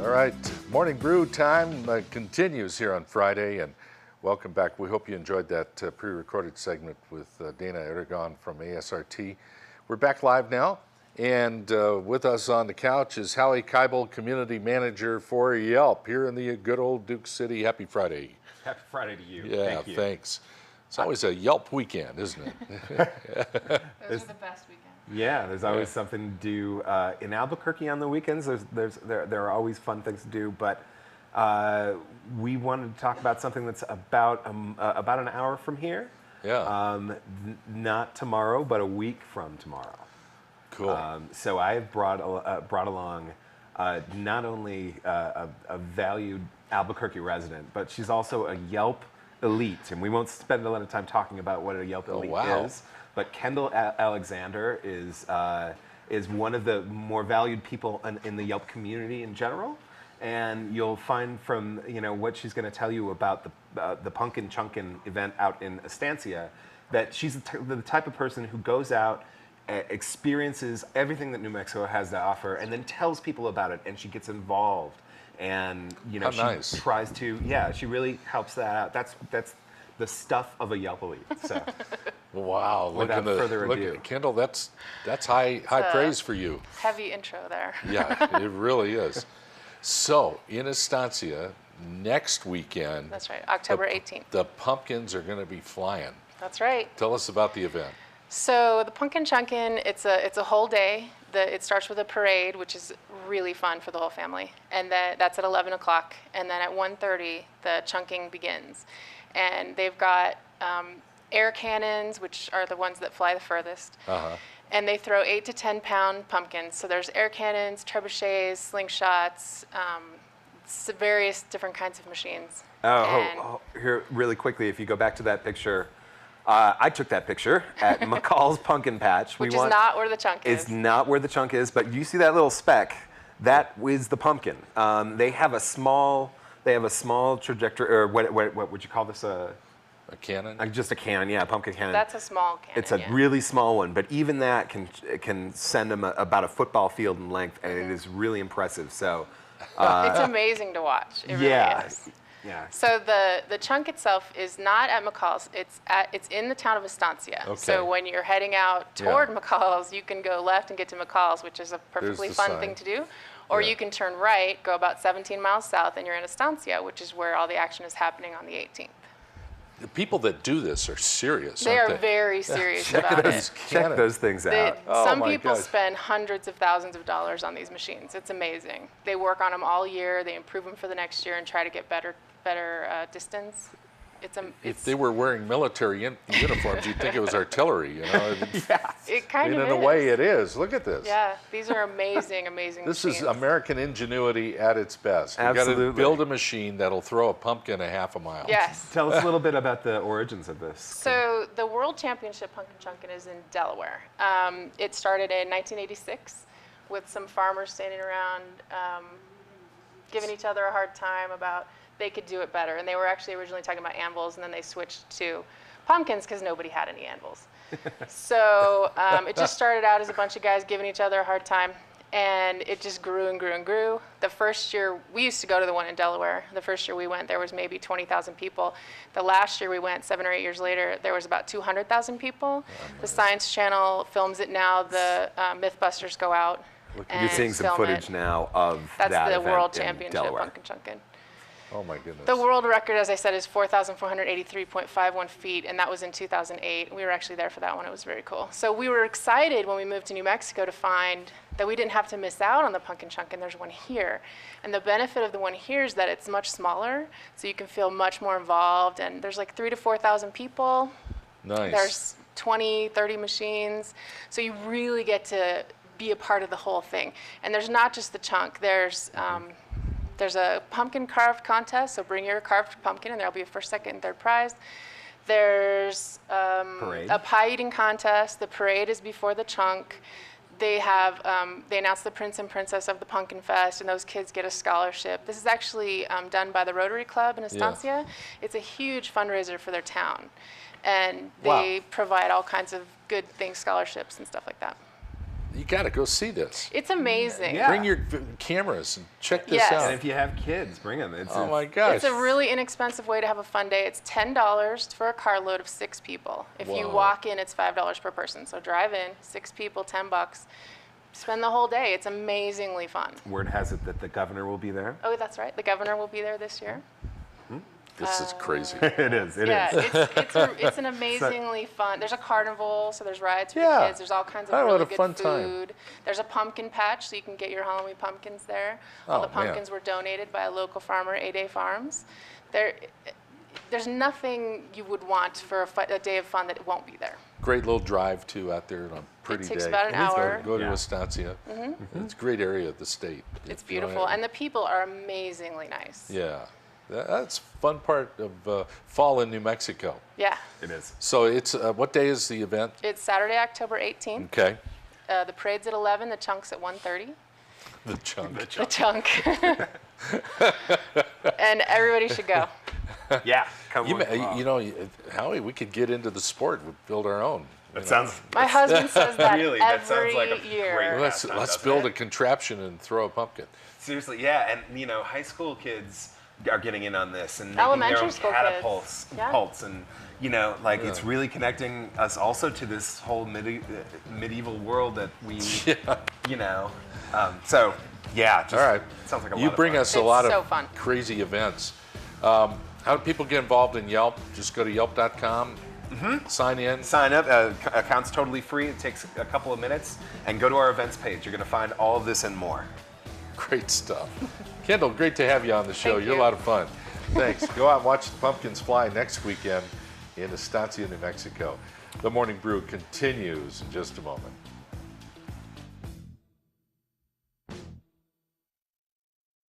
All right, morning brew time continues here on Friday, and welcome back. We hope you enjoyed that pre-recorded segment with Dana Erdogan from ASRT. We're back live now, and with us on the couch is Howie, Kaibel, Community Manager for Yelp here in the good old Duke City. Happy Friday. Happy Friday to you. Yeah, Thank you. It's always a Yelp weekend, isn't it? Those are the best weekends. Yeah, there's always something to do in Albuquerque on the weekends. There are always fun things to do, but we wanted to talk about something that's about an hour from here. Yeah. Not tomorrow, but a week from tomorrow. Cool. So I have brought along not only a valued Albuquerque resident, but she's also a Yelp elite, and we won't spend a lot of time talking about what a Yelp elite is. But Kendall Alexander is one of the more valued people in the Yelp community in general, and you'll find from what she's going to tell you about the Punkin Chunkin event out in Estancia that she's the type of person who goes out, experiences everything that New Mexico has to offer, and then tells people about it, and she gets involved, and she tries to she really helps that out. That's the stuff of a Yelp elite. So. Wow! Without further ado, Kendall, that's high praise for you. Heavy intro there. Yeah, it really is. So in Estancia next weekend. That's right, October 18th. The pumpkins are going to be flying. That's right. Tell us about the event. So the Punkin Chunkin, it's a whole day. It starts with a parade, which is really fun for the whole family, and that's at 11 o'clock. And then at 1:30, the chunking begins, and they've got air cannons, which are the ones that fly the furthest. And they throw 8 to 10 pound pumpkins. So there's air cannons, trebuchets, slingshots, various different kinds of machines. Here, really quickly, if you go back to that picture, I took that picture at McCall's Pumpkin Patch. Which is not where the chunk is. It's not where the chunk is, but you see that little speck? That is the pumpkin. They have a small trajectory, or what would you call this? A cannon? Just a cannon, yeah, a pumpkin cannon. That's a small cannon. It's a really small one, but even that can send them about a football field in length, and it is really impressive. So it's amazing to watch. It really is. Yeah. So the chunk itself is not at McCall's. It's in the town of Estancia. Okay. So when you're heading out toward McCall's, you can go left and get to McCall's, which is a perfectly fun thing to do. Or you can turn right, go about 17 miles south, and you're in Estancia, which is where all the action is happening on the 18th. The people that do this are serious. They are very serious about it. Check those things out. Some people spend hundreds of thousands of dollars on these machines. It's amazing. They work on them all year. They improve them for the next year and try to get better distance. If they were wearing military uniforms, you'd think it was artillery. It kind of is. In a way, it is. Look at this. Yeah, these are amazing This machines. is American ingenuity at its best. Absolutely. You've got to build a machine that'll throw a pumpkin a half a mile. Yes. Tell us a little bit about the origins of this. So the World Championship Punkin Chunkin is in Delaware. It started in 1986 with some farmers standing around giving each other a hard time about they could do it better. And they were actually originally talking about anvils, and then they switched to pumpkins because nobody had any anvils. So it just started out as a bunch of guys giving each other a hard time, and it just grew and grew and grew. The first year, we used to go to the one in Delaware. The first year we went, there was maybe 20,000 people. The last year we went, 7 or 8 years later, there was about 200,000 people. The Science Channel films it now. The Mythbusters go out. You're seeing some footage now of that That's the event World in Championship Delaware. Punkin Chunkin. Oh my goodness. The world record, as I said, is 4,483.51 feet, and that was in 2008. We were actually there for that one. It was very cool. So we were excited when we moved to New Mexico to find that we didn't have to miss out on the Punkin Chunkin. There's one here. And the benefit of the one here is that it's much smaller, so you can feel much more involved. And there's like 3,000 to 4,000 people. Nice. There's 20, 30 machines. So you really get to be a part of the whole thing. And there's not just the chunk. There's a pumpkin carved contest, so bring your carved pumpkin, and there'll be a first, second, and third prize. There's a pie eating contest. The parade is before the chunk. They have they announce the prince and princess of the Pumpkin Fest, and those kids get a scholarship. This is actually done by the Rotary Club in Estancia. It's a huge fundraiser for their town, and they provide all kinds of good things, scholarships and stuff like that. You got to go see this. It's amazing. Yeah. Bring your cameras and check this Yes. out. And if you have kids, bring them. Oh my gosh. It's a really inexpensive way to have a fun day. It's $10 for a carload of 6 people. If you Whoa. walk in, it's $5 per person. So drive in, 6 people, $10. Spend the whole day. It's amazingly fun. Word has it that the governor will be there. Oh, that's right. The governor will be there this year. This is crazy. It is. It is. Yeah, it's an amazingly fun. There's a carnival, so there's rides for Yeah. the kids. There's all kinds of Oh, what really a good fun food. time. There's a pumpkin patch, so you can get your Halloween pumpkins there. All Oh, the pumpkins were donated by a local farmer, A-Day Farms. There's nothing you would want for a day of fun that it won't be there. Great little drive too out there on a pretty takes day. about an hour. Go to Yeah. Estancia. It's a great area of the state. It's If you don't beautiful, have- and the people are amazingly nice. Yeah, that's fun part of fall in New Mexico. Yeah. It is. So it's what day is the event? It's Saturday, October 18th. Okay, The parade's at 11. The chunk's at 1:30. the chunk. The chunk. And everybody should go. Yeah. Come You, on. ma- you know, Howie, we could get into the sport. We'd build our own. That sounds. My husband says that Really, that every sounds like a year. great- Let's pastime, doesn't build it? a contraption and throw a pumpkin. Seriously, yeah, and high school kids are getting in on this and making Elementary their own school catapults, kids. Yeah. pults, and it's really connecting us also to this whole medieval world that we, Yeah. So yeah, just, All right. sounds like a lot You of bring fun. us a It's lot so of fun. crazy events. How do people get involved in Yelp? Just go to yelp.com, sign in. Sign up. Account's totally free. It takes a couple of minutes, and go to our events page. You're going to find all of this and more. Great stuff. Kendall, great to have you on the show. Thank You're a you. lot of fun. Thanks. Go out and watch the pumpkins fly next weekend in Estancia, New Mexico. The Morning Brew continues in just a moment.